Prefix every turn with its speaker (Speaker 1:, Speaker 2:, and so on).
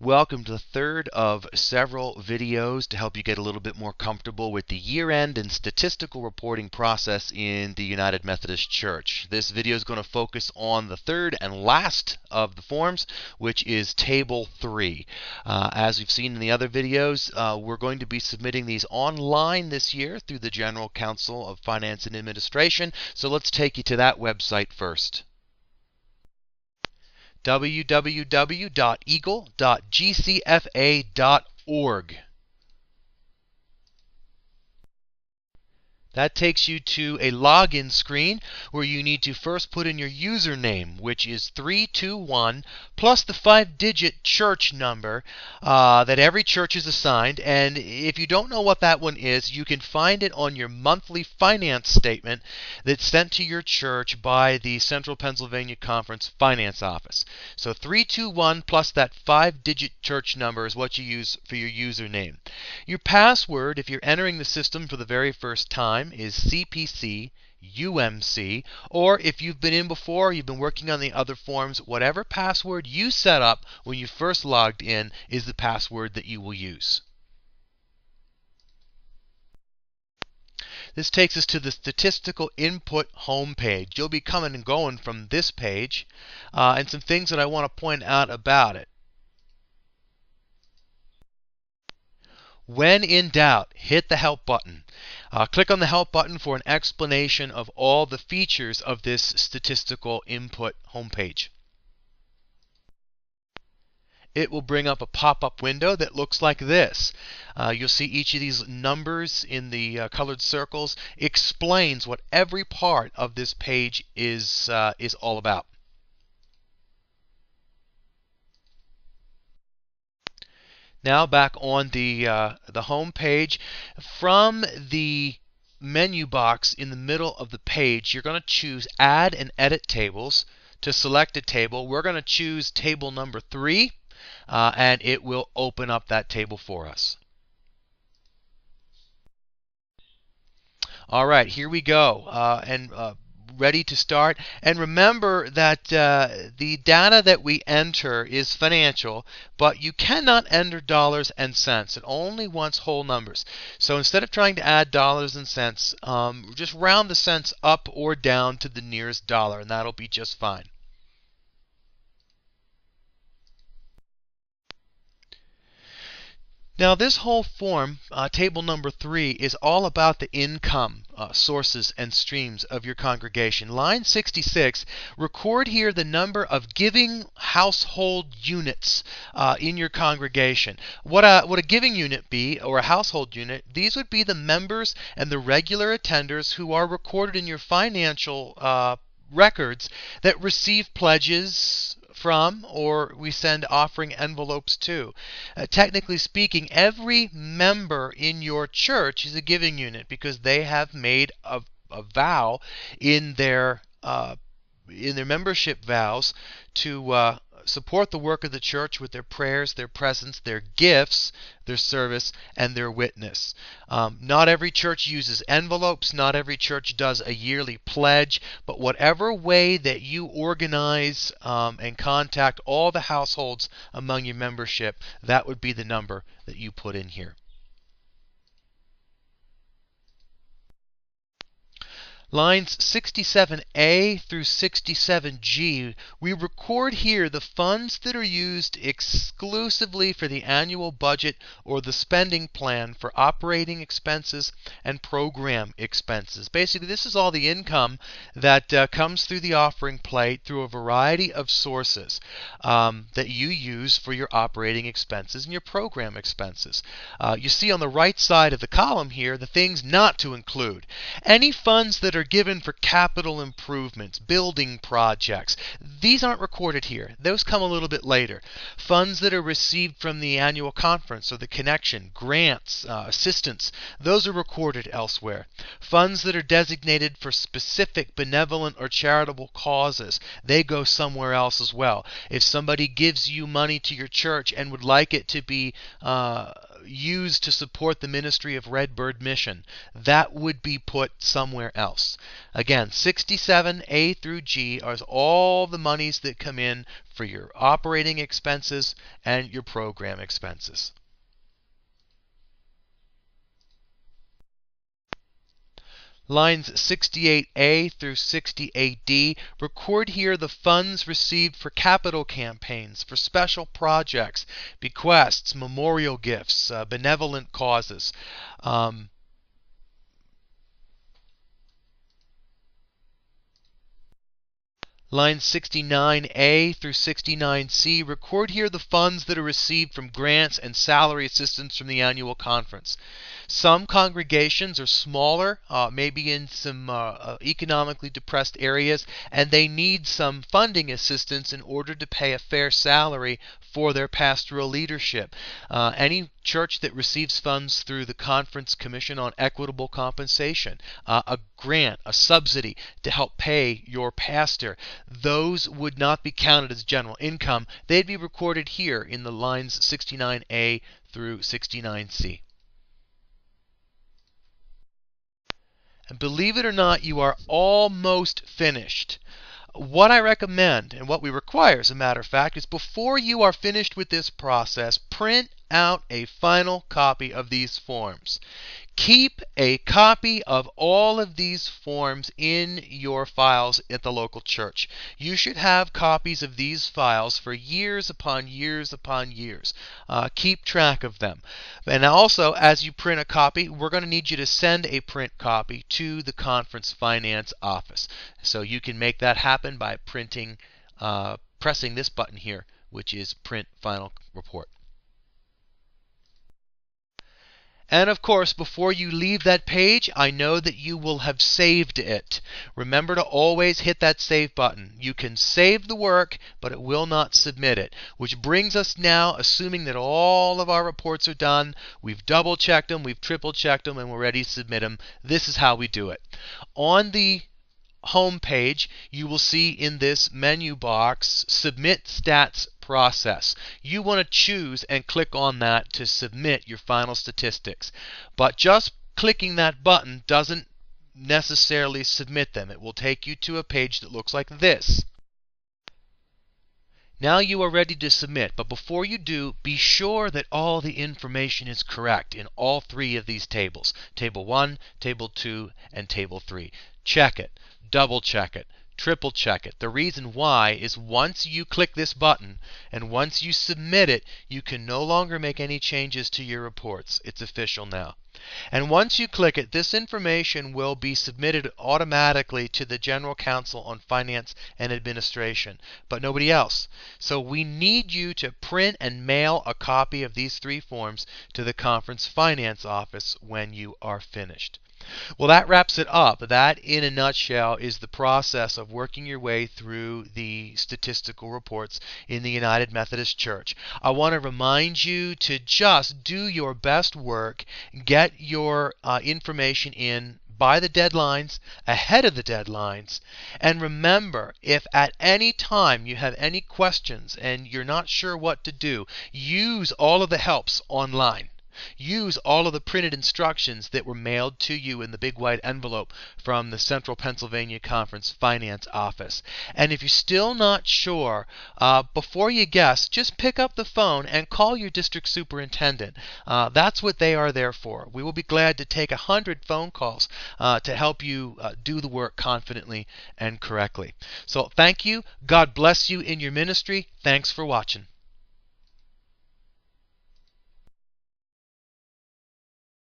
Speaker 1: Welcome to the third of several videos to help you get a little bit more comfortable with the year-end and statistical reporting process in the United Methodist Church. This video is going to focus on the third and last of the forms, which is Table 3. As we've seen in the other videos, we're going to be submitting these online this year through the General Council of Finance and Administration. So let's take you to that website first. www.eagle.gcfa.org. That takes you to a login screen where you need to first put in your username, which is 321 plus the 5-digit church number that every church is assigned. And if you don't know what that one is, you can find it on your monthly finance statement that's sent to your church by the Central Pennsylvania Conference Finance Office. So 321 plus that 5-digit church number is what you use for your username. Your password, if you're entering the system for the very first time, is CPC UMC, or if you've been in before, you've been working on the other forms, whatever password you set up when you first logged in is the password that you will use. This takes us to the Statistical Input homepage. You'll be coming and going from this page, and some things that I want to point out about it. When in doubt, hit the Help button. Click on the Help button for an explanation of all the features of this Statistical Input homepage. It will bring up a pop-up window that looks like this. You'll see each of these numbers in the colored circles explains what every part of this page is all about. Now back on the home page, from the menu box in the middle of the page, you're going to choose Add and Edit Tables. To select a table, we're going to choose table number 3, and it will open up that table for us. All right, here we go. Ready to start. And remember that the data that we enter is financial, but you cannot enter dollars and cents. It only wants whole numbers. So instead of trying to add dollars and cents, just round the cents up or down to the nearest dollar, and that'll be just fine. Now this whole form, table number 3, is all about the income sources and streams of your congregation. Line 66, record here the number of giving household units in your congregation. What a giving unit be, or a household unit? These would be the members and the regular attenders who are recorded in your financial records that receive pledges from, or we send offering envelopes to. Technically speaking, every member in your church is a giving unit because they have made a vow in their membership vows to support the work of the church with their prayers, their presence, their gifts, their service, and their witness. Not every church uses envelopes. Not every church does a yearly pledge. But whatever way that you organize and contact all the households among your membership, that would be the number that you put in here. Lines 67A through 67G, we record here the funds that are used exclusively for the annual budget or the spending plan for operating expenses and program expenses. Basically, this is all the income that comes through the offering plate through a variety of sources that you use for your operating expenses and your program expenses. You see on the right side of the column here the things not to include. Any funds that are given for capital improvements, building projects. These aren't recorded here. Those come a little bit later. Funds that are received from the annual conference or the connection, grants, assistance, those are recorded elsewhere. Funds that are designated for specific benevolent or charitable causes, they go somewhere else as well. If somebody gives you money to your church and would like it to be use to support the ministry of Redbird Mission. That would be put somewhere else. Again, 67A through G are all the monies that come in for your operating expenses and your program expenses. Lines 68A through 68D, record here the funds received for capital campaigns, for special projects, bequests, memorial gifts, benevolent causes. Lines 69A through 69C, record here the funds that are received from grants and salary assistance from the annual conference. Some congregations are smaller, maybe in some economically depressed areas, and they need some funding assistance in order to pay a fair salary for their pastoral leadership. Any church that receives funds through the Conference Commission on Equitable Compensation, a grant, a subsidy to help pay your pastor, those would not be counted as general income. They'd be recorded here in the lines 69A through 69C. And believe it or not, you are almost finished. What I recommend, and what we require as a matter of fact, is before you are finished with this process, print out a final copy of these forms. Keep a copy of all of these forms in your files at the local church. You should have copies of these files for years upon years upon years. Keep track of them. And also, as you print a copy, we're going to need you to send a print copy to the conference finance office. So you can make that happen by pressing this button here, which is Print Final Report. And of course, before you leave that page, I know that you will have saved it. Remember to always hit that save button. You can save the work, but it will not submit it. Which brings us now, assuming that all of our reports are done, we've double checked them, we've triple checked them, and we're ready to submit them. This is how we do it. On the home page, you will see in this menu box, Submit Stats Process. You want to choose and click on that to submit your final statistics. But just clicking that button doesn't necessarily submit them. It will take you to a page that looks like this. Now you are ready to submit, but before you do, be sure that all the information is correct in all three of these tables. Table 1, Table 2, and Table 3. Check it. Double check it. Triple check it. The reason why is once you click this button and once you submit it, you can no longer make any changes to your reports. It's official now. And once you click it, this information will be submitted automatically to the General Counsel on Finance and Administration, but nobody else. So we need you to print and mail a copy of these three forms to the Conference Finance Office when you are finished. Well, that wraps it up. That, in a nutshell, is the process of working your way through the statistical reports in the United Methodist Church. I want to remind you to just do your best work, get your information in by the deadlines, ahead of the deadlines, and remember, if at any time you have any questions and you're not sure what to do, use all of the helps online. Use all of the printed instructions that were mailed to you in the big white envelope from the Central Pennsylvania Conference Finance Office. And if you're still not sure, before you guess, just pick up the phone and call your district superintendent. That's what they are there for. We will be glad to take 100 phone calls to help you do the work confidently and correctly. So thank you. God bless you in your ministry. Thanks for watching.